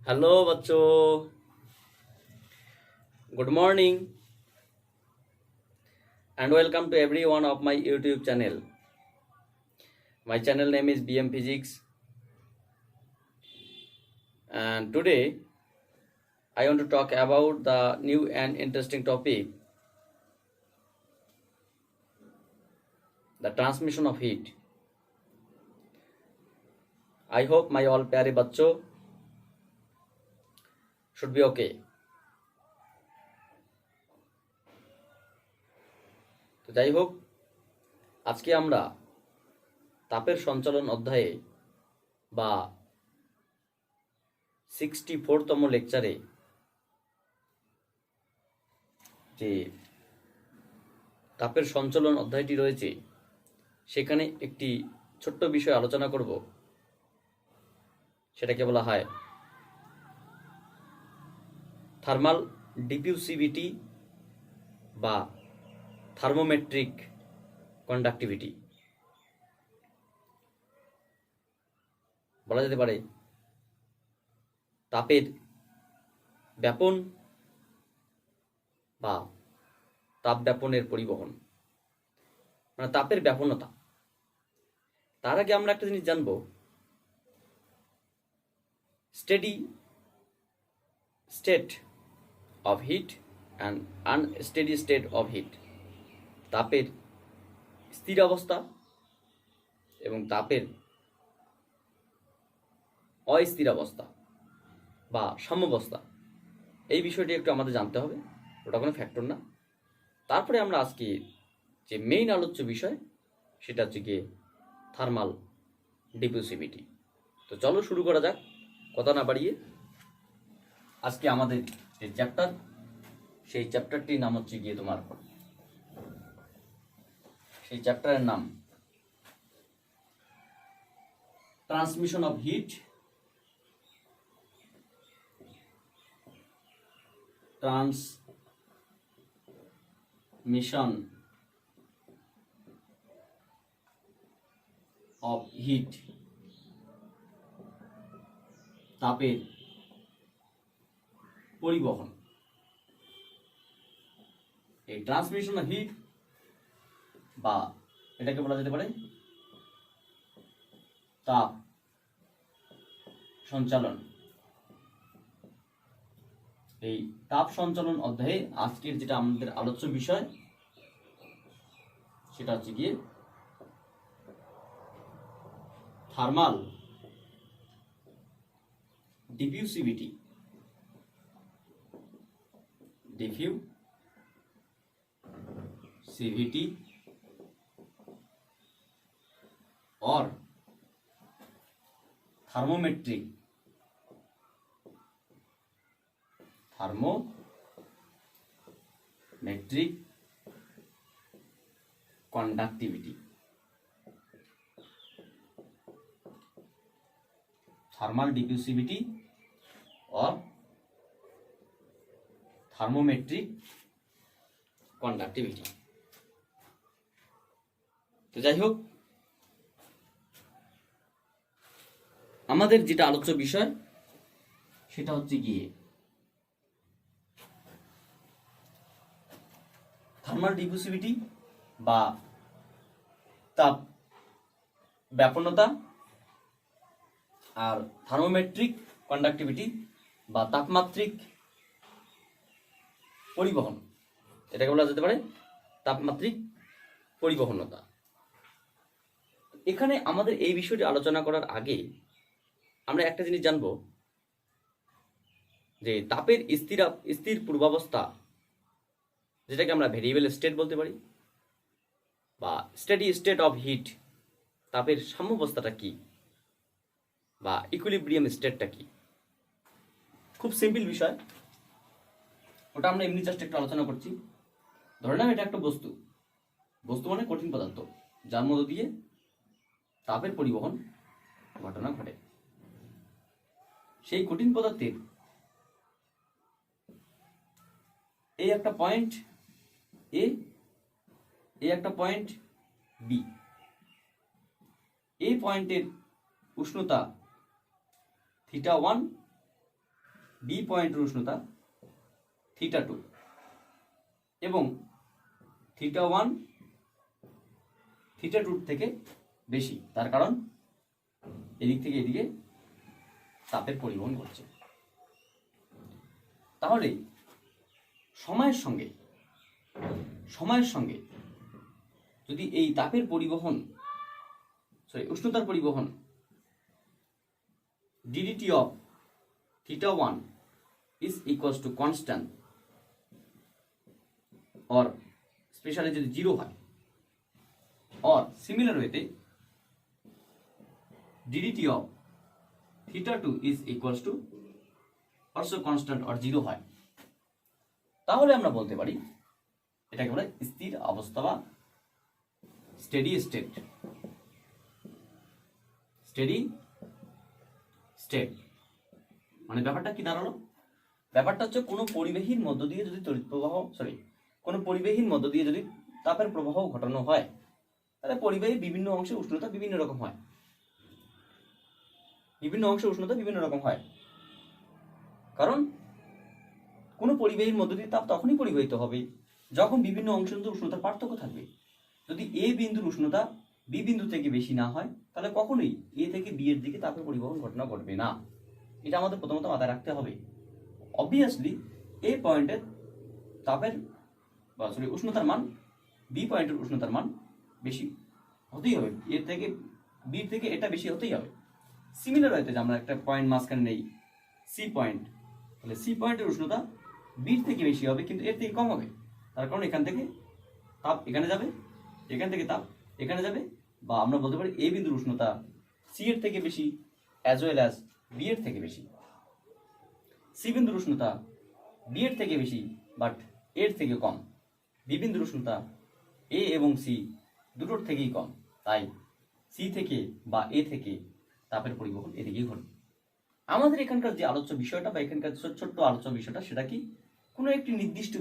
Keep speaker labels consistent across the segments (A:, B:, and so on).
A: Hello बच्चों, good morning and welcome to every one of my YouTube channel. My channel name is BM Physics, and today I want to talk about the new and interesting topic, the transmission of heat. I hope my all प्यारे बच्चों should be okay. তো যাই হোক, আজকে আমরা তাপের সঞ্চালন অধ্যায়ে বা 64তম লেকচারে যে তাপের সঞ্চালন অধ্যায়টি রয়েছে সেখানে একটি ছোট্ট বিষয় আলোচনা করব। সেটাকে বলা হয় থার্মাল ডিফিউসিভিটি বা থার্মোমেট্রিক কন্ডাক্টিভিটি। বলা যেতে পারে তাপের ব্যাপন বা তাপ ব্যাপনের পরিবহন, মানে তাপের ব্যাপনতা। তার আগে আমরা একটা জিনিস জানবো, steady state of heat and unsteady state of heat. তাপের স্থির অবস্থা এবং তাপের অস্থির অবস্থা বা সাম্যাবস্থা, এই বিষয়টি একটু আমাদের জানতে হবে। ওটা কোনো ফ্যাক্টর না। তারপরে আমরা আজকে যে মেইন আলোচ্য বিষয় সেটা হচ্ছে গিয়ে থার্মাল ডিফিউসিভিটি। তো চলো শুরু করা যাক, কথা না বাড়িয়ে। আজকে আমাদের যে চ্যাপ্টার, সেই চ্যাপ্টারটির নাম হচ্ছে গিয়ে সেই চ্যাপ্টারের নাম transmission of heat, transmission of heat, তাপের পরিবহন। এই ট্রান্সমিশন অফ হিট বা এটাকে বলা যেতে পারে তাপ সঞ্চালন। এই তাপ সঞ্চালন অধ্যায়ে আজকের যেটা আমাদের আলোচ্য বিষয় সেটা হচ্ছে গিয়ে থার্মাল ডিফিউসিভিটি, और থার্মোমেট্রিক কন্ডাক্টিভিটি। থার্মাল ডিফিউসিভিটি और থার্মোমেট্রিক কন্ডাক্টিভিটি। তো যাই হোক, আমাদের যেটা আলোচ্য বিষয় সেটা হচ্ছে গিয়ে থার্মাল ডিফিউসিভিটি বা তাপ ব্যাপনতা আর থার্মোমেট্রিক কন্ডাক্টিভিটি বা তাপমাত্রিক পরিবহন। এটাকে বলা যেতে পারে তাপমাত্রিক পরিবহনতা। এখানে আমাদের এই বিষয়টি আলোচনা করার আগে আমরা একটা জিনিস জানব যে তাপের স্থির পূর্বাবস্থা, যেটাকে আমরা ভেরিয়েবল স্টেট বলতে পারি, বা স্টেডি স্টেট অফ হিট, তাপের সাম্যাবস্থাটা কি বা ইকুইলিব্রিয়াম স্টেটটা কি। খুব সিম্পল বিষয়, ওটা আমরা এমনি জাস্ট একটু আলোচনা করছি। ধরে নাও এটা একটা বস্তু মানে কঠিন পদার্থ, যার মধ্য দিয়ে তাপের পরিবহন ঘটনা ঘটে। সেই কঠিন পদার্থের এই একটা পয়েন্ট এ, এই একটা পয়েন্ট বি। এই পয়েন্টের উষ্ণতা θ1, বি পয়েন্টের উষ্ণতা θ2 এবং θ1 θ2 থেকে বেশি, তার কারণ এদিক থেকে এদিকে তাপের পরিবহন ঘটছে। তাহলে সময়ের সঙ্গে যদি এই তাপের পরিবহন উষ্ণতার পরিবহন ddt of θ1 is equals to constant or specially যদি 0 হয়, or similar ওয়েতে ddt of θ2 is equals to also constant or 0 হয়, তাহলে আমরা বলতে পারি এটাকে বলে স্থির অবস্থা বা স্টেডি স্টেট। মানে ব্যাপারটা কি দাঁড়ালো? ব্যাপারটা হচ্ছে কোনো পরিবাহীর মধ্য দিয়ে যদি কোনো পরিবাহীর মধ্য দিয়ে যদি তাপের প্রবাহ ঘটানো হয়, তাহলে পরিবাহীর বিভিন্ন অংশে উষ্ণতা বিভিন্ন রকম হয়। কারণ কোনো পরিবাহীর মধ্য দিয়ে তাপ তখনই পরিবাহিত হবে যখন বিভিন্ন অংশের মধ্যে উষ্ণতার পার্থক্য থাকবে। যদি এ বিন্দুর উষ্ণতা বি বিন্দু থেকে বেশি না হয়, তাহলে কখনোই এ থেকে বি এর দিকে তাপের পরিবহন ঘটনা ঘটবে না। এটা আমাদের প্রথমত মাথায় রাখতে হবে। অবভিয়াসলি এ পয়েন্টের তাপের উষ্ণতার মান বি পয়েন্টের উষ্ণতার মান বেশি হতেই হবে, এর থেকে বি থেকে এটা বেশি হতেই হবে। সিমিলার হয়তো যে আমরা একটা পয়েন্ট মাঝখানে নেই সি পয়েন্ট, তাহলে সি পয়েন্টের উষ্ণতা বির থেকে বেশি হবে কিন্তু এর থেকে কম হবে, তার কারণ এখান থেকে তাপ এখানে যাবে, এখান থেকে তাপ এখানে যাবে, বা আমরা বলতে পারি এ বিন্দুর উষ্ণতা সি এর থেকে বেশি অ্যাজ ওয়েল অ্যাজ বি এর থেকে বেশি, সি বিন্দুর উষ্ণতা বি এর থেকে বেশি বাট এর থেকে কম, বি বিন্দুর উষ্ণতা এ এবং সি দুটোর থেকেই কম, তাই সি থেকে বা এ থেকে তাপের পরিবহন এদিকেই ঘটবে। আমাদের এখানকার যে আলোচ্য বিষয়টা বা এখানকার ছোট্ট আলোচ্য বিষয়টা সেটা কি, কোনো একটি নির্দিষ্ট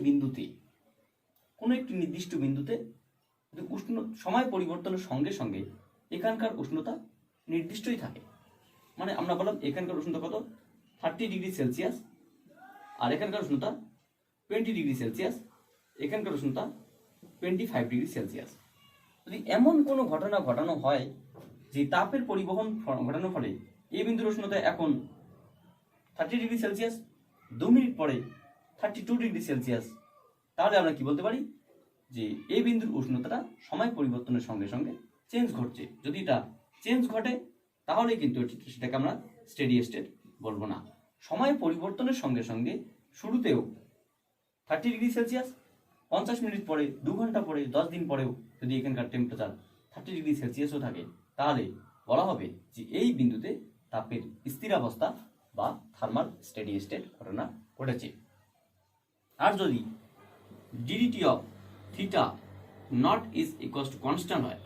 A: বিন্দুতে উষ্ণ সময় পরিবর্তনের সঙ্গে সঙ্গে এখানকার উষ্ণতা নির্দিষ্টই থাকে। মানে আমরা বললাম এখানকার উষ্ণতা কত 30 ডিগ্রি সেলসিয়াস, আর এখানকার উষ্ণতা 20 ডিগ্রি সেলসিয়াস, এখানকার উষ্ণতা 25 ডিগ্রি সেলসিয়াস। যদি এমন কোনো ঘটনা ঘটানো হয় যে তাপের পরিবহন ঘটানোর ফলে এই বিন্দুর উষ্ণতা এখন 30 ডিগ্রি সেলসিয়াস, 2 মিনিট পরে 32 ডিগ্রি সেলসিয়াস, তাহলে আমরা কি বলতে পারি যে এই বিন্দুর উষ্ণতাটা সময় পরিবর্তনের সঙ্গে সঙ্গে চেঞ্জ ঘটছে। যদি এটা চেঞ্জ ঘটে তাহলে কিন্তু সেটাকে আমরা স্টেডি স্টেট বলবো না। সময় পরিবর্তনের সঙ্গে সঙ্গে শুরুতেও 30 ডিগ্রি সেলসিয়াস, 50 মিনিট পরে, 2 ঘন্টা পরে, 10 দিন পরেও যদি এখানকার টেম্পারেচার 30 ডিগ্রি সেলসিয়াসও থাকে, তাহলে বলা হবে যে এই বিন্দুতে তাপের স্থিরাবস্থা বা থার্মাল স্টেডি স্টেট ঘটনা ঘটেছে। আর যদি ddt of theta not is equals to constant হয়,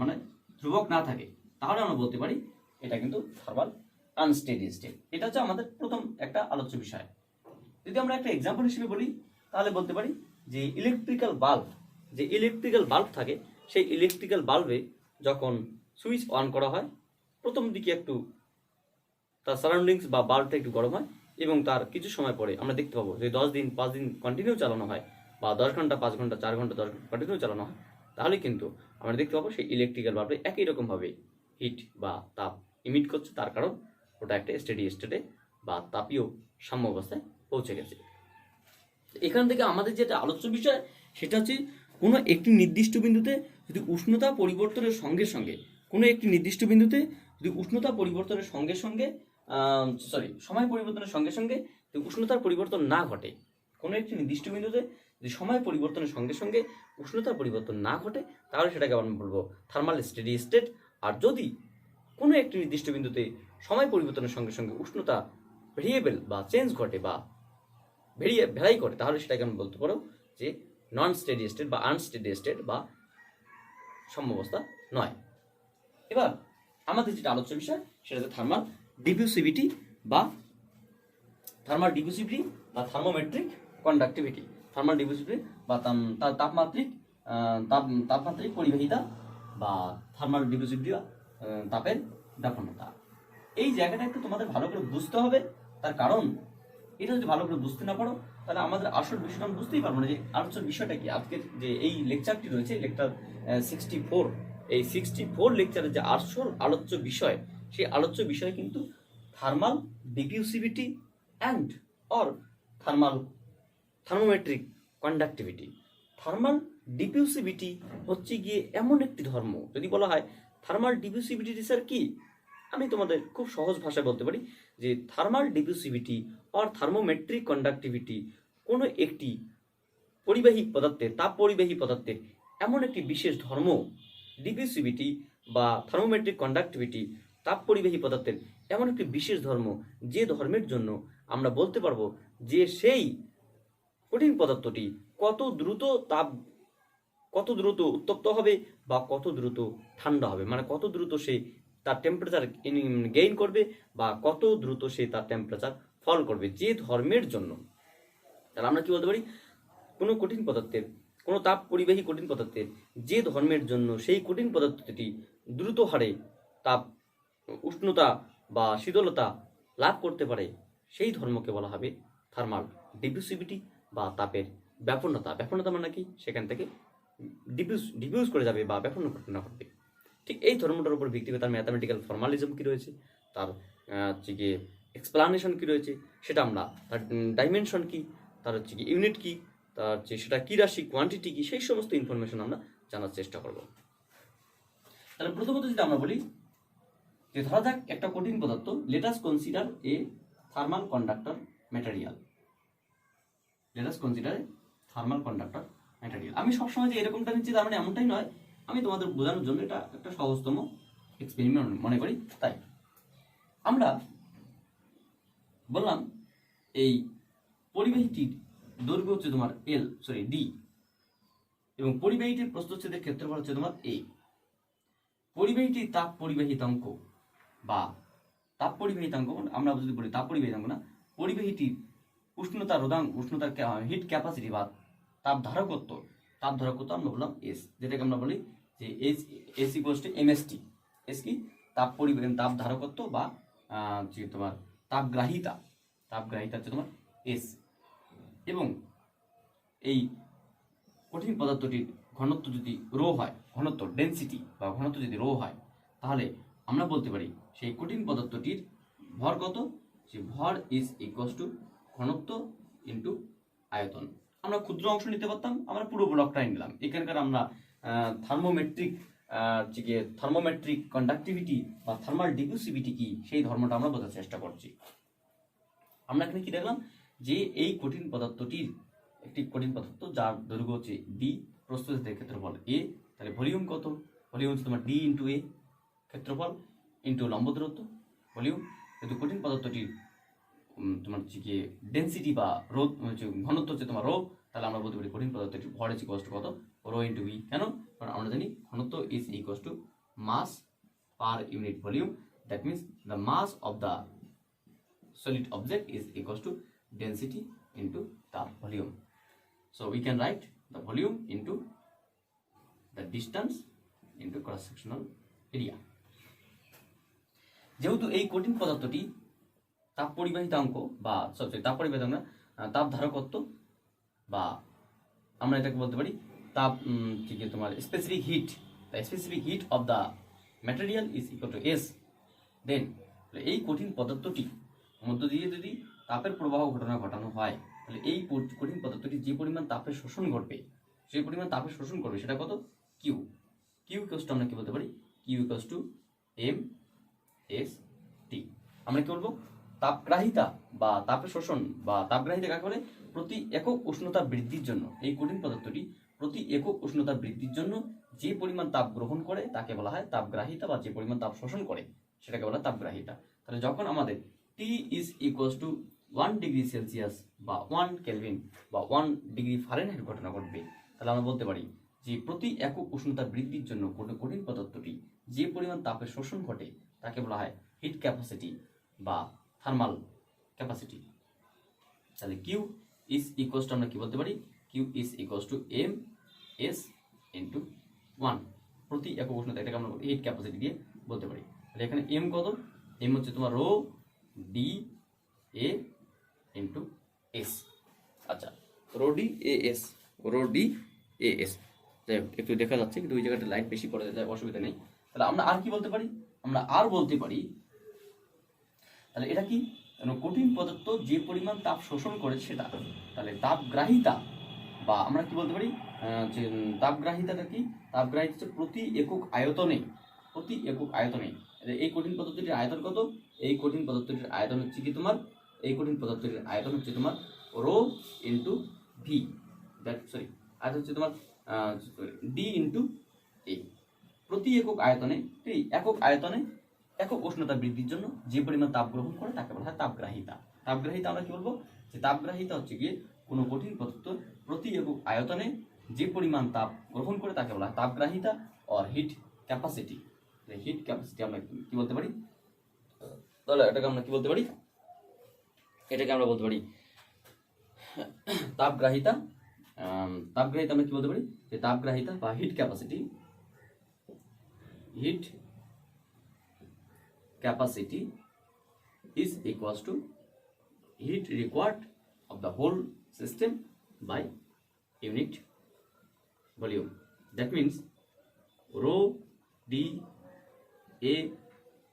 A: মানে ধ্রুবক না থাকে, তাহলে আমরা বলতে পারি এটা কিন্তু থার্মাল আনস্টেডি স্টেট। এটা হচ্ছে আমাদের প্রথম একটা আলোচ্য বিষয়। যদি আমরা একটা এক্সাম্পল হিসেবে বলি তাহলে বলতে পারি যে ইলেকট্রিক্যাল বাল্ব থাকে, সেই ইলেকট্রিক্যাল বাল্বে যখন সুইচ অন করা হয়, প্রথম দিকে একটু তার সারাউন্ডিংস বা বাল্বটা একটু গরম হয় এবং তার কিছু সময় পরে আমরা দেখতে পাবো যে 10 দিন 5 দিন কন্টিনিউ চালানো হয় বা 10 ঘন্টা 5 ঘন্টা 4 ঘন্টা 10 ঘন্টা কন্টিনিউ চালানো হয়, তাহলে কিন্তু আমরা দেখতে পাবো সেই ইলেকট্রিক্যাল বাল্বে একই রকমভাবে হিট বা তাপ ইমিট করছে, তার কারণ ওটা একটা স্টেডি স্টেটে বা তাপীয় সাম্য অবস্থায় পৌঁছে গেছে। এখান থেকে আমাদের যেটা আলোচ্য বিষয় সেটা হচ্ছে কোনো একটি নির্দিষ্ট বিন্দুতে যদি উষ্ণতা পরিবর্তনের সঙ্গে সঙ্গে সময় পরিবর্তনের সঙ্গে সঙ্গে উষ্ণতার পরিবর্তন না ঘটে, কোনো একটি নির্দিষ্ট বিন্দুতে যদি সময় পরিবর্তনের সঙ্গে সঙ্গে উষ্ণতার পরিবর্তন না ঘটে, তাহলে সেটাকে আমরা বলবো থার্মাল স্টেডি স্টেট। আর যদি কোনো একটি নির্দিষ্ট বিন্দুতে সময় পরিবর্তনের সঙ্গে সঙ্গে উষ্ণতা ভেরিয়েবল বা চেঞ্জ ঘটে বা ভ্যারি করে, তাহলে সেটাকে আমরা বলতে পারো যে নন স্টেডি স্টেট বা আনস্টেডি স্টেট বা সাম্যাবস্থা নয়। এবার আমাদের যেটা আলোচ্য বিষয় সেটা হচ্ছে থার্মাল ডিফিউসিভিটি বা থার্মোমেট্রিক কন্ডাক্টিভিটি, থার্মাল ডিফিউসিভিটি বা তাপমাত্রিক পরিবাহিতা বা থার্মাল ডিফিউসিভিটি বা তাপের দাফনতা। এই জায়গাটা একটু তোমাদের ভালো করে বুঝতে হবে। তার কারণ এটা যদি ভালো করে বুঝতে না পারো তাহলে আমাদের আসল বিষয়টা আমরা বুঝতেই পারবো না যে আলোচ্য বিষয়টা কি। আজকের যে এই লেকচারটি রয়েছে, লেকচার 64, এই 64 লেকচারের যে আসল আলোচ্য বিষয়, সেই আলোচ্য বিষয় কিন্তু thermal diffusivity and or thermometric conductivity. Thermal diffusivity হচ্ছে গিয়ে এমন একটি ধর্ম, যদি বলা হয় থার্মাল ডিফিউসিভিটি স্যার কি, আমি তোমাদের খুব সহজ ভাষায় বলতে পারি যে থার্মাল ডিফিউসিভিটি অর থার্মোমেট্রিক কন্ডাক্টিভিটি কোনো একটি পরিবাহী পদার্থের, তাপ পরিবাহী পদার্থের এমন একটি বিশেষ ধর্ম। ডিফিউসিভিটি বা থার্মোমেট্রিক কন্ডাক্টিভিটি তাপ পরিবাহী পদার্থের এমন একটি বিশেষ ধর্ম, যে ধর্মের জন্য আমরা বলতে পারবো যে সেই কঠিন পদার্থটি কত দ্রুত উত্তপ্ত হবে বা কত দ্রুত ঠান্ডা হবে, মানে কত দ্রুত সে তার টেম্পারেচার গেইন করবে বা কত দ্রুত সে তার টেম্পারেচার ফল করবে, যে ধর্মের জন্য। তাহলে আমরা কি বলতে পারি, কোনো কঠিন পদার্থের, কোনো তাপ পরিবাহী কঠিন পদার্থের যে ধর্মের জন্য সেই কঠিন পদার্থটি দ্রুত হারে তাপ, উষ্ণতা বা শীতলতা লাভ করতে পারে, সেই ধর্মকে বলা হবে থার্মাল ডিফিউসিভিটি বা তাপের ব্যাপন্নতা। ব্যাপন্নতা মানে কি, সেখান থেকে ডিফিউজ করে যাবে বা ব্যাপন্ন ঘটনা ঘটবে। ঠিক এই ধর্মটার উপর ভিত্তি করে তার ম্যাথামেটিক্যাল ফর্মালিজম কী রয়েছে, তার হচ্ছে গিয়ে এক্সপ্লানেশন কী রয়েছে, সেটা আমরা, তার ডাইমেনশন কী, তার হচ্ছে কি ইউনিট কী, তার হচ্ছে সেটা কী রাশি, কোয়ান্টিটি কী, সেই সমস্ত ইনফরমেশন আমরা জানার চেষ্টা করব। তাহলে প্রথমত যদি আমরা বলি যে ধরা যাক একটা কঠিন পদার্থ, let us consider a thermal conductor material. Let us consider a thermal conductor material. আমি সবসময় যে এরকমটা নিচ্ছি তার মানে এমনটাই নয়, আমি তোমাদের বোঝানোর জন্য এটা একটা সহজতম এক্সপেরিমেন্ট মনে করি। তাই আমরা বললাম এই পরিবাহীটির দৈর্ঘ্য হচ্ছে তোমার ডি, এবং পরিবাহীটির প্রস্থচ্ছেদের ক্ষেত্রফল হচ্ছে তোমার এ। পরিবাহীটির তাপ পরিবাহিতাঙ্ক বা তাপ পরিবাহিতাঙ্ক, আমরা যদি বলি তাপ পরিবাহিতাঙ্ক না, পরিবাহীটির উষ্ণতা হিট ক্যাপাসিটি বা তাপ ধারকত্ব আমরা বললাম এস, যেটাকে আমরা বলি যে S equals to MST. S কি, তাপ ধারকত্ব বা যে তোমার তাপগ্রাহিতা হচ্ছে তোমার এস। এবং এই কঠিন পদার্থটির ঘনত্ব যদি রো হয়, ঘনত্ব ডেন্সিটি বা ঘনত্ব যদি রো হয়, তাহলে আমরা বলতে পারি সেই কঠিন পদার্থটির ভর কত, সে ভর ইজ ইকুয়ালস টু ঘনত্ব ইন্টু আয়তন। আমরা ক্ষুদ্র অংশ নিতে পারতাম, আমরা পুরো ব্লকটাই নিলাম। এখানকার আমরা থার্মোমেট্রিক কন্ডাক্টিভিটি বা থার্মাল ডিফিউসিভিটি কি, সেই ধর্মটা আমরা বোঝার চেষ্টা করছি। আমরা এখানে কি দেখলাম যে এই কঠিন পদার্থটির একটি কঠিন পদার্থ যার দৈর্ঘ্য হচ্ছে ডি, প্রস্থচ্ছেদের ক্ষেত্রফল এ, তাহলে ভলিউম কত, ভলিউম হচ্ছে তোমার ডি ইন্টু এ, ক্ষেত্রফল ইন্টু লম্ব দূরত্ব ভলিউম। কিন্তু কঠিন পদার্থটির তোমার হচ্ছে গিয়ে ডেন্সিটি বা রো ঘনত্ব হচ্ছে তোমার রো, তাহলে আমরা বলতে পারি কঠিন পদার্থটির ভর ইজ ইকুয়ালস টু কত, রো ইন্টু ভি। কেন? কারণ আমরা জানি ঘনত্ব is equals to mass per unit volume, that means the mass of the solid object is equals to density into the volume. So we can write the volume into the distance into cross sectional area. যেহেতু এই কঠিন পদার্থটি তাপ পরিবাহিতাঙ্ক বা তাপ পরিবাহিতাঙ্ক তাপ ধারকত্ব বা আমরা এটাকে বলতে পারি তাপ তোমার specific heat, the specific heat of the material is equal to S. Then এই কঠিন পদার্থটি মধ্য দিয়ে যদি তাপের প্রবাহ ঘটানো হয়, তাহলে এই কঠিন পদার্থটি যে পরিমাণ তাপের শোষণ করবে, সেটা কত, কিউ ইকুয়ালস টু আমরা কি বলতে পারি, Q equals to M S T. আমরা কি বলবো, তাপগ্রাহিতা বা তাপের শোষণ বা তাপগ্রাহিতা কাকে বলে, প্রতি একক উষ্ণতা বৃদ্ধির জন্য এই কঠিন পদার্থটি প্রতি একক উষ্ণতা বৃদ্ধির জন্য যে পরিমাণ তাপ গ্রহণ করে তাকে বলা হয় তাপগ্রাহিতা, বা যে পরিমাণ তাপ শোষণ করে সেটাকে বলা হয় তাপগ্রাহিতা। তাহলে যখন আমাদের T is equals to 1 degree Celsius বা 1 কেলভিন বা 1 ডিগ্রি ফারেনহাইট ঘটনা ঘটবে, তাহলে আমরা বলতে পারি যে প্রতি একক উষ্ণতা বৃদ্ধির জন্য কঠিন পদার্থটি যে পরিমাণ তাপের শোষণ ঘটে তাকে বলা হয় হিট ক্যাপাসিটি বা থার্মাল ক্যাপাসিটি। তাহলে কিউ ইজ ইকুয়ালস টু আমরা কি বলতে পারি, Q is equals to M S into 1 প্রতি একক উষ্ণতা, এটাকে আমরা হিট ক্যাপাসিটি দিয়ে বলতে পারি। তাহলে এখানে এম কত, এম হচ্ছে তোমার rho D A into S. আচ্ছা, rho D A S, rho D A S, যাই হোক একটু দেখা যাচ্ছে কিন্তু ওই জায়গাটা লাইট বেশি পড়ে যায়, অসুবিধা নেই। তাহলে আমরা আর কি বলতে পারি, আমরা আর বলতে পারি তাহলে এটা কি, কঠিন পদার্থ যে পরিমাণ তাপ শোষণ করে সেটা, তাহলে তাপগ্রাহিতা, বা আমরা কি বলতে পারি যে তাপগ্রাহিতাটা কি, তাপগ্রাহিতা হচ্ছে প্রতি একক আয়তনে, প্রতি একক আয়তনে। এই কঠিন পদার্থটির আয়তন কত, এই কঠিন পদার্থটির আয়তন হচ্ছে কি তোমার, এই কঠিন পদার্থটির আয়তন হচ্ছে তোমার rho into V, that sorry আয়তন হচ্ছে তোমার ডি ইন্টু এ। প্রতি একক আয়তনে, একক আয়তনে একক উষ্ণতা বৃদ্ধির জন্য যে পরিমাণ তাপ গ্রহণ করে তাকে বলা হয় তাপগ্রাহিতা। তাপগ্রাহিতা আমরা কি বলবো, যে তাপগ্রাহিতা হচ্ছে গিয়ে কোনো কঠিন পদার্থ প্রতি একক আয়তনে যে পরিমাণ তাপ গ্রহণ করে তাকে বলা হয় তাপগ্রাহিতা or heat capacity. Heat capacity আমরা কি বলতে পারি, তাহলে এটাকে আমরা কি বলতে পারি, এটাকে আমরা বলতে পারি তাপগ্রাহিতা। তাপগ্রাহিতা আমরা কি বলতে পারি, যে তাপগ্রাহিতা বা heat capacity, heat capacity is equals to heat required of the whole system by unit volume. That means rho d a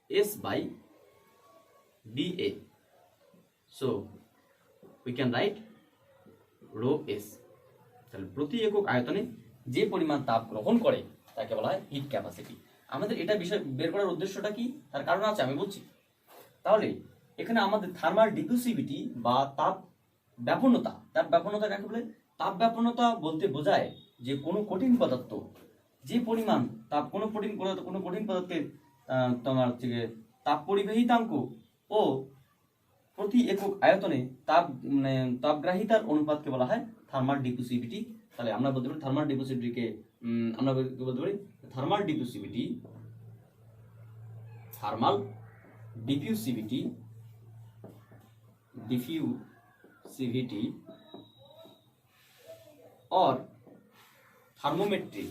A: s by dA. So we can write rho s. তাহলে প্রতি একক আয়তনে যে পরিমাণ তাপ গ্রহণ করে তাকে বলা হয় হিট ক্যাপাসিটি। আমাদের এটা বিষয় বের করার উদ্দেশ্যটা কি, তার কারণ আছে, আমি বলছি। তাহলে এখানে আমাদের থার্মাল ডিফিউসিভিটি বা তাপ ব্যাপনতা, তাপ ব্যাপনতা কাকে বলে, তাপ ব্যাপনতা বলতে বোঝায় যে কোনো কঠিন পদার্থ যে পরিমাণ তাপ, কোনো কঠিন পদার্থের তোমার হচ্ছে তাপ পরিবাহিতাঙ্ক ও প্রতি একক আয়তনে তাপ তাপগ্রাহিতার অনুপাতকে বলা হয় থার্মাল ডিফিউসিভিটি। তাহলে আমরা বলতে পারি থার্মাল ডিফিউসিভিটিকে আমরা বলতে পারি থার্মাল ডিফিউসিভিটি, থার্মাল ডিফিউসিভিটি, ডিফিউসিভিটি और thermometry,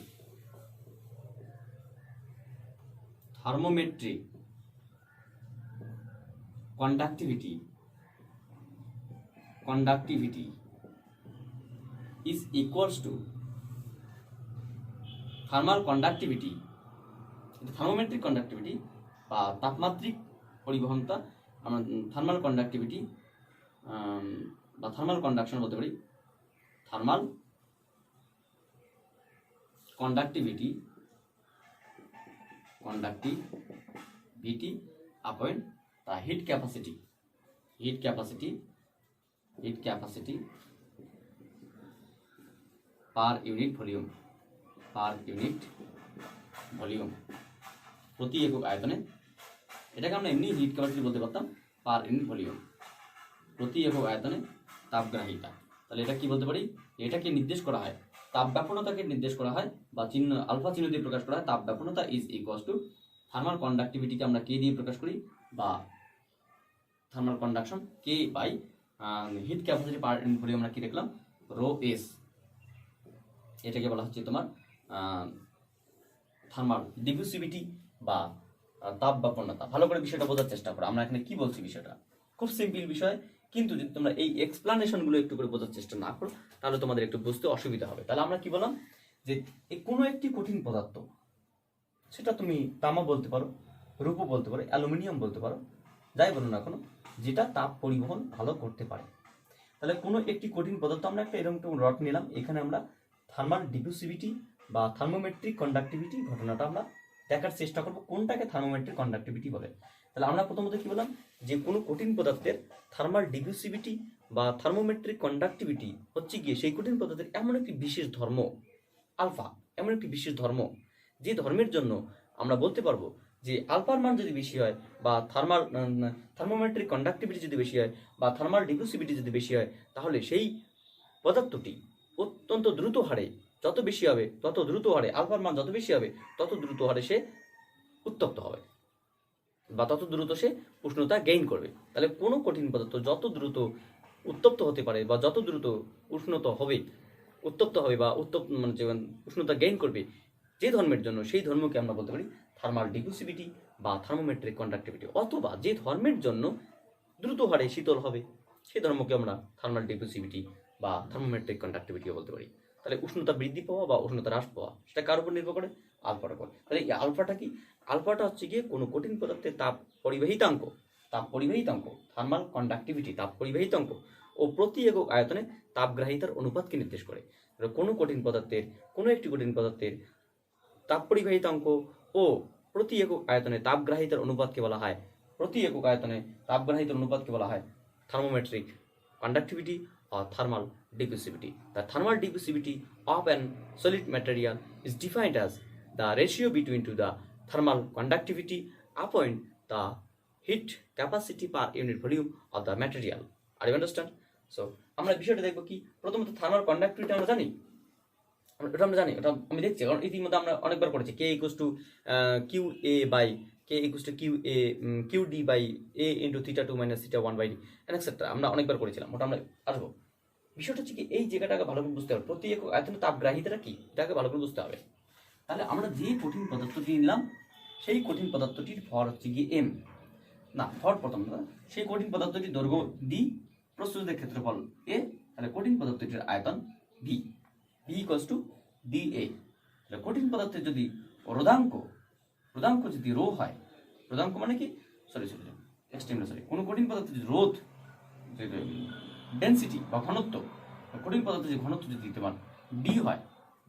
A: thermometry conductivity, conductivity is equals to thermal conductivity, thermometric conductivity বা তাপমাত্রিক পরিবহনতা আমরা থার্মাল কন্ডাক্টিভিটি বা থার্মাল কন্ডাকশন বলতে পারি, থার্মাল কন্ডাক্টিভিটি, কন্ডাক্টিভিটি আপন the heat capacity, heat capacity, heat capacity per unit volume, per unit volume, প্রতি একক আয়তনে, এটাকে আমরা এমনি হিট ক্যাপাসিটি বলতে পারতাম, পার ইউনিট ভলিউম, প্রতি একক আয়তনে তাপগ্রাহিতা। তাহলে এটা কি বলতে পারি, এটাকে নির্দেশ করা হয়, তাপ ব্যাপনতাকে নির্দেশ করা হয় বা চিহ্ন আলফা চিহ্ন দিয়ে প্রকাশ করা হয়। তাপ ব্যাপনতা ইজ ইকুয়ালস টু থার্মাল কন্ডাক্টিভিটিকে আমরা কে দিয়ে প্রকাশ করি, বা থার্মাল কন্ডাকশন কে by heat capacity per unit volume আমরা কি দেখলাম, রো এস। এটাকে বলা হচ্ছে তোমার থার্মাল ডিফিউসিভিটি বা তাপ ব্যাপনতা। ভালো করে বিষয়টা বোঝার চেষ্টা করো, আমরা এখানে কি বলছি, বিষয়টা খুব সিম্পল বিষয়, কিন্তু যদি তোমরা এই এক্সপ্লানেশনগুলো একটু করে বোঝার চেষ্টা না করো তাহলে তোমাদের একটু বুঝতে অসুবিধা হবে। তাহলে আমরা কি বললাম, যে কোনো একটি কঠিন পদার্থ, সেটা তুমি তামা বলতে পারো, রূপো বলতে পারো, অ্যালুমিনিয়াম বলতে পারো, যাই বলো না কোনো, যেটা তাপ পরিবহন ভালো করতে পারে। তাহলে কোনো একটি কঠিন পদার্থ, আমরা একটা এরকম রড নিলাম, এখানে আমরা থার্মাল ডিফিউসিভিটি বা থার্মোমেট্রিক কন্ডাক্টিভিটি ঘটনাটা আমরা দেখার চেষ্টা করবো কোনটাকে থার্মোমেট্রিক কন্ডাক্টিভিটি বলে। তাহলে আমরা প্রথমত কি বললাম, যে কোনো কঠিন পদার্থের থার্মাল ডিফিউসিভিটি বা থার্মোমেট্রিক কন্ডাক্টিভিটি হচ্ছে গিয়ে সেই কঠিন পদার্থের এমন একটি বিশেষ ধর্ম, আলফা এমন একটি বিশেষ ধর্ম, যে ধর্মের জন্য আমরা বলতে পারবো যে আলফার মান যদি বেশি হয় বা থার্মোমেট্রিক কন্ডাক্টিভিটি যদি বেশি হয় বা থার্মাল ডিফিউসিভিটি যদি বেশি হয়, তাহলে সেই পদার্থটি অত্যন্ত দ্রুত হারে, যত বেশি হবে তত দ্রুত হারে, আলফার মান যত বেশি হবে তত দ্রুত হারে সে উত্তপ্ত হবে বা তত দ্রুত সে উষ্ণতা গেইন করবে। তাহলে কোনো কঠিন পদার্থ যত দ্রুত উত্তপ্ত হতে পারে বা যত দ্রুত উত্তপ্ত হবে বা উষ্ণতা গেইন করবে যে ধর্মের জন্য, সেই ধর্মকে আমরা বলতে পারি থার্মাল ডিফিউসিভিটি বা থার্মোমেট্রিক কন্ডাক্টিভিটি, অথবা যে ধর্মের জন্য দ্রুত হারে শীতল হবে সেই ধর্মকে আমরা থার্মাল ডিফিউসিভিটি বা থার্মোমেট্রিক কন্ডাক্টিভিটিও বলতে পারি। তাহলে উষ্ণতা বৃদ্ধি পাওয়া বা উষ্ণতা হ্রাস পাওয়া সেটা কার উপর নির্ভর করে? আলফার উপর। তাহলে এই আলফাটা কি? আলফাটা হচ্ছে গিয়ে কোনো কঠিন পদার্থের তাপ পরিবাহিতাঙ্ক, থার্মাল কন্ডাক্টিভিটি, তাপ পরিবাহিতাঙ্ক ও প্রতি একক আয়তনে তাপগ্রাহিতার অনুপাতকে নির্দেশ করে। কোনো একটি কঠিন পদার্থের তাপ পরিবাহিতাঙ্ক ও প্রতি একক আয়তনে তাপগ্রাহিতার অনুপাতকে বলা হয় থার্মোমেট্রিক conductivity or thermal diffusivity. The thermal diffusivity of an solid material is defined as the ratio between to the thermal conductivity upon the heat capacity per unit volume of the material. Are you understand? So আমরা বিষয়টা দেখব কি, প্রথমত thermal conductivity আমরা জানি, ওটা আমি দেখছি, কারণ ইতিমধ্যে আমরা অনেকবার করেছি K equals to Q A by Q D by A into theta 2 minus theta 1 by D etcetera আমরা অনেকবার করেছিলাম, ওটা আমরা আসবো। বিষয়টা হচ্ছে কি, এই জায়গাটাকে ভালো করে বুঝতে হবে, প্রতি একক আয়তনে তাপগ্রাহিতাটা কি এটাকে ভালো করে বুঝতে হবে। তাহলে আমরা যে কঠিন পদার্থটি নিলাম সেই কঠিন পদার্থটির ভর হচ্ছে গিয়ে এম, না ভর প্রথম না, সেই কঠিন পদার্থটির দৈর্ঘ্য ডি, প্রস্তুতের ক্ষেত্রফল এ, তাহলে কঠিন পদার্থটির আয়তন V equals to D A. তাহলে কঠিন পদার্থের যদি রোধাঙ্ক যদি রো হয়, রোধাঙ্ক মানে কি, কোনো কঠিন পদার্থের যদি রোধ, ডেন্সিটি বা ঘনত্ব, কঠিন পদার্থের যে ঘনত্ব যদি তোমার ডি হয়,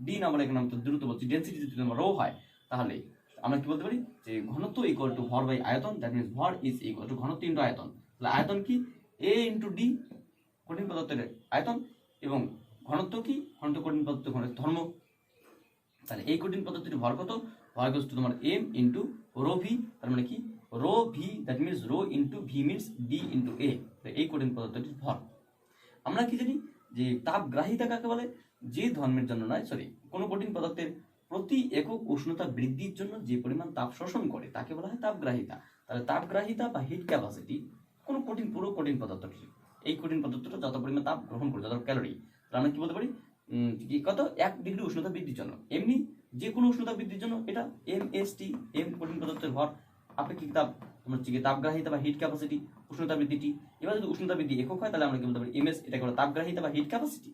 A: ডি না বলে এখানে আমি দ্রুত বলছি, ডেন্সিটি যদি তোমার রো হয়, তাহলে আমরা কি বলতে পারি যে ঘনত্ব ইকুয়াল টু ভর বাই আয়তন, দ্যাট মিনস ভর ইজ ইকুয়াল টু ঘনত্ব ইন্টু আয়তন। তাহলে আয়তন কি, এ ইন্টু ডি কঠিন পদার্থের আয়তন, এবং ঘনত্ব কি, ঘনত্ব কঠিন পদার্থ ধর্ম। তাহলে এই কঠিন পদার্থটির ভর কত, ভর ইকুয়ালস টু তোমার এম ইন্টু রো ভি, তার মানে কি rho V, that means rho into V means D into A, এই কঠিন পদার্থটির ভর। আমরা কি জানি যে তাপগ্রাহিতা কাকে বলে, যে ধর্মের জন্য নয়, কোনো কঠিন পদার্থের প্রতি একক উষ্ণতা বৃদ্ধির জন্য যে পরিমাণ তাপ শোষণ করে তাকে বলা হয় তাপগ্রাহিতা। তাহলে তাপগ্রাহিতা বা হিট ক্যাপাসিটি কোনো পুরো কঠিন পদার্থটি, এই কঠিন পদার্থটা যত পরিমাণ তাপ গ্রহণ করে, যত ক্যালোরি, তাহলে আমরা কি বলতে পারি কত, 1 ডিগ্রি উষ্ণতা বৃদ্ধির জন্য। এমনি যে কোনো উষ্ণতা বৃদ্ধির জন্য এটা এমএসটি, এম কঠিন পদার্থের ভর, আপেক্ষিক তাপ তাপগ্রাহিতা বা হিট ক্যাপাসিটি, উষ্ণতা বৃদ্ধিটি। এবার যদি উষ্ণতা বৃদ্ধি একক হয় তাহলে আমরা কি বলতে পারি এমএস, এটাকে বলা তাপগ্রাহিতা বা হিট ক্যাপাসিটি।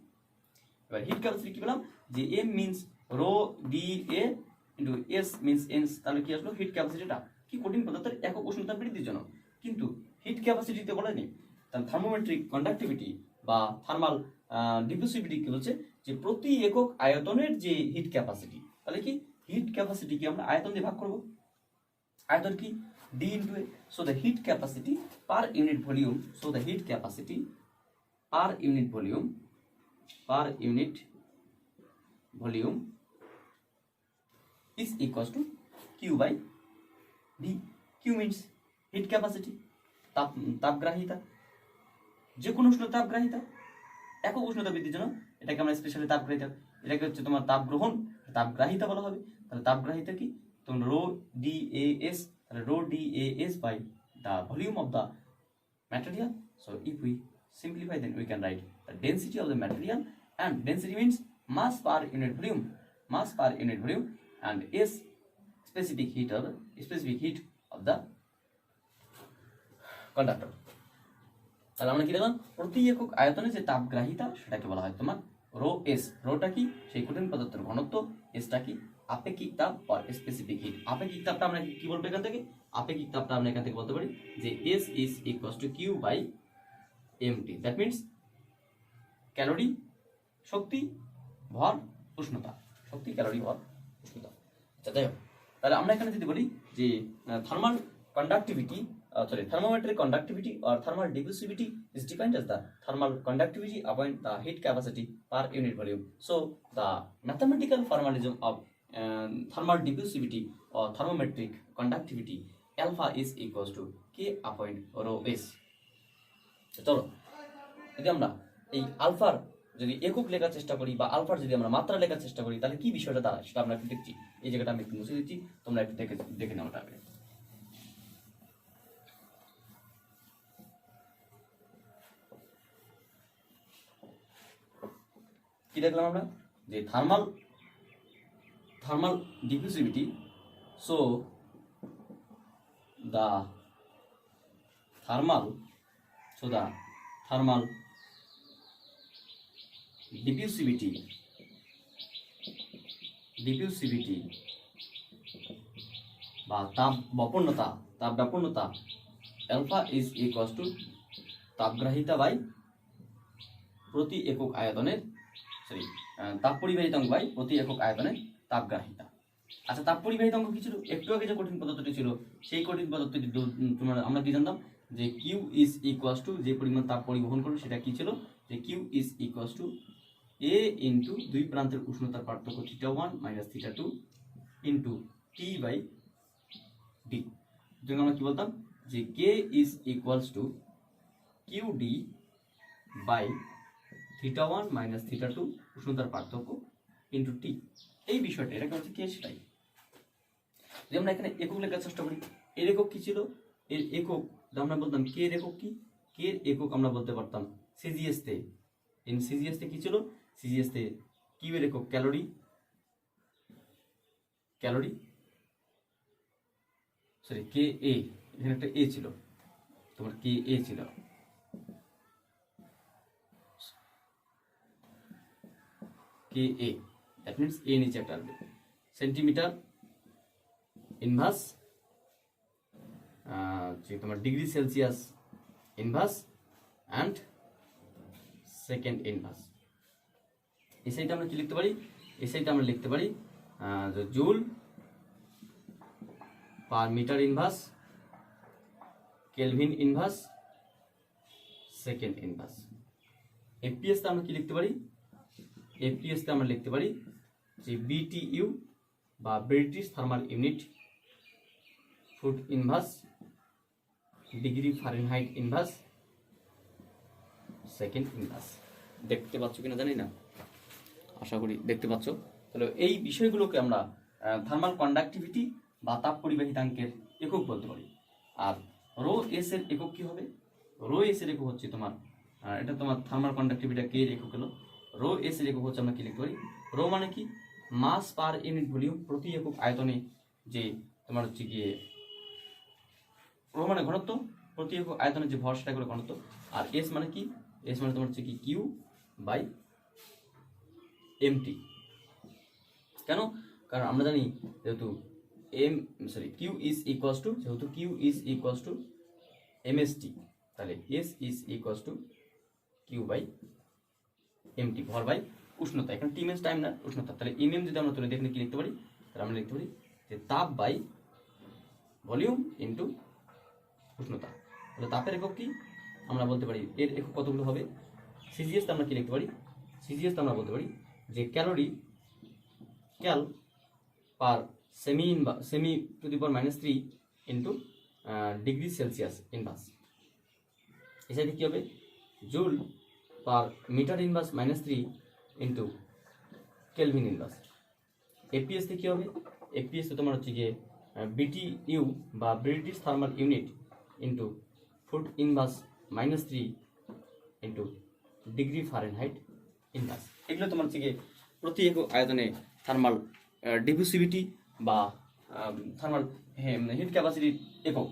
A: এবার হিট ক্যাপাসিটি কি বললাম, যে M means rho D A into S means এনস, তাহলে কি আসলো হিট ক্যাপাসিটিটা কি, কঠিন পদার্থের একক উষ্ণতা বৃদ্ধির জন্য। কিন্তু হিট ক্যাপাসিটিতে বলেনি, তাহলে থার্মোমেট্রিক কন্ডাক্টিভিটি বা থার্মাল ডিফিউসিভিটি কি বলছে, যে প্রতি একক আয়তনের যে হিট ক্যাপাসিটি, তাহলে কি হিট ক্যাপাসিটি কি আমরা আয়তন দিয়ে ভাগ করব, আয়তন কি D into A. So the hit capacity per unit volume, per unit volume is equals to Q by V. Q means heat capacity, তাপগ্রাহিতা, যে কোনো উষ্ণতা তাপগ্রাহিতা, একক উষ্ণতা বৃদ্ধির জন্য এটাকে আমরা স্পেশালি তাপগ্রাহিতা, এটাকে হচ্ছে তোমার তাপ গ্রহণ, তাপগ্রাহিতা বলা হবে। তাহলে তাপগ্রাহিতা কি, তোমার রো ডি এ এস, তাহলে rho D A S by the volume of the material. So if we simplify, then we can write the density of the material, and density means mass per unit volume, and S specific heat of the conductor. তাহলে আমরা কি দেখলাম, প্রতি একক আয়তনে যে তাপগ্রাহিতা সেটাকে বলা হয় তোমার রো এস। রোটা কি, সেই কঠিন পদার্থের ঘনত্ব, এসটা কি আপেক্ষিক তাপ আর স্পেসিফিক হিট। আপেক্ষিক তাপটা আমরা কি বলবো এখান থেকে, আপেক্ষিক তাপটা আমরা এখান থেকে বলতে পারি যে S is equals to Q by MT, that means calorie শক্তি ভর উষ্ণতা, শক্তি ক্যালোরি ভর উষ্ণতা। আচ্ছা যাই হোক, তাহলে আমরা এখানে যদি বলি যে thermometric conductivity or thermal diffusivity is defined as the thermal conductivity upon the heat capacity per unit volume. So the mathematical formalism of thermal diffusivity or thermometric conductivity alpha is equals to K upon rho S. চলো যদি আমরা এই আলফার যদি একক লেখার চেষ্টা করি বা আলফার যদি আমরা মাত্রা লেখার চেষ্টা করি, তাহলে কি বিষয়টা দাঁড়ায় সেটা আমরা একটু দেখছি। এই জায়গাটা আমি একটু মুছে দিচ্ছি, তোমরা একটু দেখে নাও ওটা। কি দেখলাম আমরা, যে thermal diffusivity, so the thermal diffusivity বা তাপ ব্যাপন্নতা alpha is equals to তাপগ্রাহিতা বাই প্রতি একক আয়তনের তাপ পরিবাহিতাঙ্ক বাই প্রতি একক আয়তনের তাপগ্রাহিতা। আচ্ছা, তাপ পরিবাহিতাঙ্ক কি ছিল? একটু আগে যে কঠিন পদার্থটি ছিল সেই কঠিন পদার্থটি তোমরা আমরা কি জানতাম যে কিউ ইজ ইকুয়ালস টু যে পরিমাণ তাপ পরিবহন করবে সেটা কি ছিল, যে Q is equals to A into দুই প্রান্তের উষ্ণতার পার্থক্য θ1 - θ2 ইন্টু টি বাই ডি। যেটা আমরা কি বলতাম যে K is equals to Q D by θ1 - θ2 উষ্ণতার পার্থক্য ইন্টু টি। এই বিষয়টা এটাকে হচ্ছে কে সেটাই। যে আমরা এখানে একক লেখার চেষ্টা করি, এর একক কি ছিল? এর একক আমরা বলতাম কে এর একক কি? কে এর একক আমরা বলতে পারতাম সিজিএস তে। ইন সিজিএস তে কি ছিল? সিজিএস তে কিউ এর একক ক্যালোরি, কে এ, এখানে একটা এ ছিল, তোমার কে এ ছিল, কে এ, দ্যাট মিনস এ নিচে একটা আসবে, সেন্টিমিটার ইনভার্স তোমার degree Celsius inverse and second inverse. এই সাইডে আমরা কি লিখতে পারি? এই সাইডে আমরা লিখতে পারি joule per metre inverse, kelvin inverse, second inverse. FPS তে আমরা কি লিখতে পারি? এফপিএস তে আমরা লিখতে পারি যে বিটিইউ বা British thermal unit, foot inverse, degree Fahrenheit inverse, second inverse. দেখতে পাচ্ছ কিনা জানি না, আশা করি দেখতে পাচ্ছ। তাহলে এই বিষয়গুলোকে আমরা থার্মাল কন্ডাক্টিভিটি বা তাপ পরিবাহিতাঙ্কের একক বলতে পারি। আর রো এস এর একক কি হবে? রো এস এর একক হচ্ছে তোমার এটা তোমার থার্মাল কন্ডাক্টিভিটি কে এর একক হলো, রো এস এর একক হচ্ছে আমরা কি লিখতে পারি? রো মানে কি? মাস পার ইউনিট ভলিউম, প্রতি একক আয়তনে যে তোমার হচ্ছে গিয়ে রো মানে ঘনত্ব, প্রতি একক আয়তনে যে ভর সেটা করে ঘনত্ব। আর এস মানে কি? এস মানে তোমার হচ্ছে কি কিউ বাই এমটি। কেন? কারণ আমরা জানি যেহেতু কিউ ইজ ইকুয়ালস টু, যেহেতু Q is equals to MST, তাহলে S is equals to Q by MT, ভর বাই উষ্ণতা। এখানে টি মিনস টাইম না, উষ্ণতা। তাহলে এমএম যদি আমরা তুলে দেখলে কি লিখতে পারি? তাহলে আমরা লিখতে পারি যে তাপ বাই ভলিউম ইন্টু উষ্ণতা। তাহলে তাপের একক কি? আমরা বলতে পারি এর একক কতগুলো হবে? সিজিএস তে আমরা কি লিখতে পারি? সিজিএস তে আমরা বলতে পারি যে calorie, cal per semi to the power -3 into degree Celsius inverse. এর সাথে কি হবে? Joule per metre inverse -3 into kelvin inverse. APS তে কি হবে? এপিএস তে তোমার হচ্ছে গিয়ে বিটিইউ বা British thermal unit into foot inverse -3 into degree Fahrenheit inverse. এগুলো তোমার হচ্ছে গিয়ে প্রতি একক আয়তনে থার্মাল ডিফিউসিভিটি বা থার্মাল হিট ক্যাপাসিটির একক।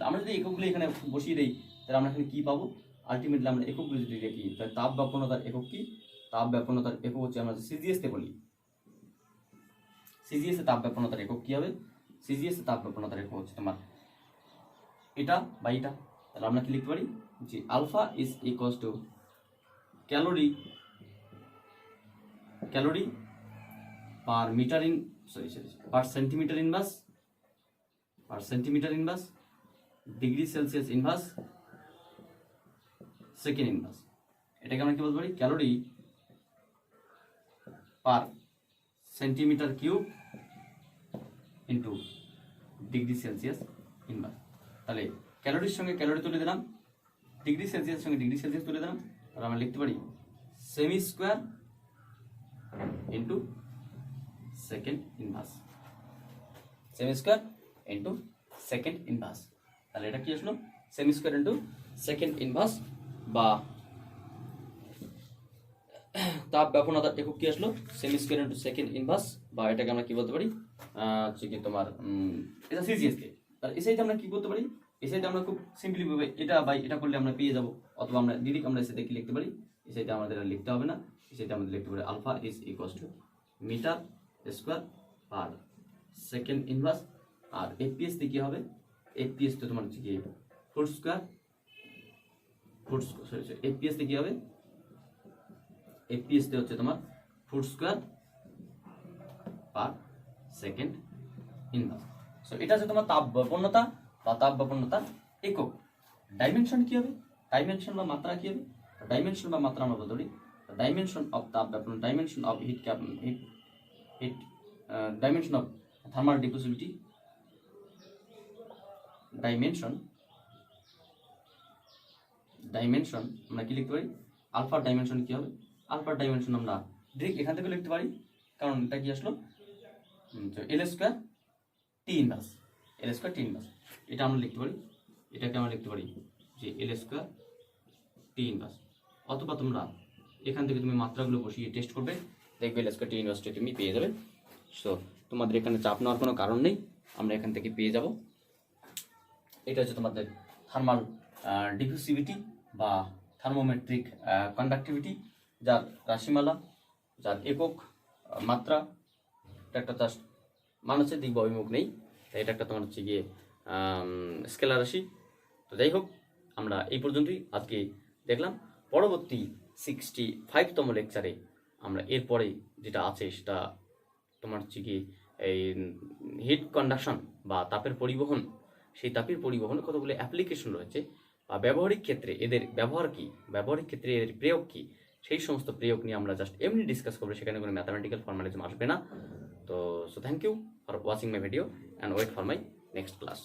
A: আমরা যদি এককগুলো এখানে বসিয়ে দিই তাহলে আমরা এখানে কী পাবো? আলটিমেটলি আমরা এককগুলো যদি দেখি তাহলে তাপ ব্যাপনতার একক কি? তাপ ব্যাপনতার একক হচ্ছে আমরা সিজিএস তে বলি, সিজিএস এ তাপ ব্যাপনতার একক কি হবে? সিজিএস এ তাপ ব্যাপনতার একক হচ্ছে তোমার এটা বা এটা। তাহলে আমরা কি লিখতে পারি যে alpha is equals to calorie per metre per centimetre inverse, degree Celsius inverse, second inverse. এটাকে আমরা কি বলতে পারি? Calorie per centimetre cube into degree Celsius inverse. তাহলে ক্যালোরির সঙ্গে ক্যালোরি তুলে দিলাম, ডিগ্রি সেলসিয়াসের সঙ্গে ডিগ্রি সেলসিয়াস তুলে দিলাম। তাহলে আমরা লিখতে পারি semi square into second inverse, semi square into second inverse. তাহলে এটা কি আসলো? Semi square into second inverse বা তাপ ব্যাপনতার একক কি আসলো? Semi square into second inverse, বা এটাকে আমরা কি বলতে পারি হচ্ছে কি তোমার এটা সিজিএস কে। আর এসআইতে আমরা কি করতে পারি, এসআইতে আমরা খুব সিম্পলি ভাবে এটা বাই এটা করলে আমরা পেয়ে যাব, অথবা আমরা ডিরেক্ট আমরা এসআইতে কি লিখতে পারি, এসআইতে আমাদের আর লিখতে হবে না, এসআইতে আমাদের লিখতে পারি alpha is equals to metre square per second inverse. আর এপিএস তে কি হবে, এপিএস তো তোমার হচ্ছে কি ফুট স্কোয়ার, এপিএস তে কি হবে, এপিএস তে হচ্ছে তোমার foot square per second inverse. So এটা হচ্ছে তোমার তাপ বৈপন্নতা বা তাপ বৈপন্নতার একক। ডাইমেনশন কি হবে, ডাইমেনশন বা মাত্রা কি হবে, ডাইমেনশন বা মাত্রা আমরা বলতে পারি ডাইমেনশন অফ তাপ বৈপন্নতা, dimension of heat heat dimension of thermal diffusivity, dimension আমরা কি লিখতে পারি, আলফা ডাইমেনশন কি হবে, আলফা ডাইমেনশন আমরা ডিরেক্ট এখান থেকে লিখতে পারি, কারণ এটা কি আসলো এল স্কোয়ার টি ইনভার্স, এল স্কোয়ার টি ইনভার্স এটা আমরা লিখতে পারি, এটাকে আমরা লিখতে পারি যে এল স্কোয়ার টি ইনভার্স। অথবা তোমরা এখান থেকে তুমি মাত্রাগুলো বসিয়ে টেস্ট করবে, দেখবে এল স্কোয়ার টি ইনভার্সটি তুমি পেয়ে যাবে। সো তোমাদের এখানে চাপ নেওয়ার কোনো কারণ নেই, আমরা এখান থেকে পেয়ে যাব। এটা হচ্ছে তোমাদের থার্মাল ডিফিউসিভিটি বা থার্মোমেট্রিক কন্ডাক্টিভিটি, যার রাশিমালা, যার একক মাত্রা, এটা একটা জাস্ট মানুষের দিক বা অভিমুখ নেই, তাই এটা একটা তোমার হচ্ছে গিয়ে স্কেলার রাশি। তো যাই হোক, আমরা এই পর্যন্তই আজকে দেখলাম। পরবর্তী 65তম লেকচারে আমরা এরপরে যেটা আছে সেটা তোমার হচ্ছে কি এই হিট কন্ডাকশন বা তাপের পরিবহন, সেই তাপের পরিবহনে কতগুলো অ্যাপ্লিকেশন রয়েছে বা ব্যবহারিক ক্ষেত্রে এদের ব্যবহার কি, ব্যবহারিক ক্ষেত্রে এদের প্রয়োগ কি, সেই সমস্ত প্রয়োগ নিয়ে আমরা জাস্ট এমনি ডিসকাস করবো, সেখানে কোনো ম্যাথামেটিক্যাল ফর্মালিজম আসবে না। তো so thank you for watching my video and wait for my next class.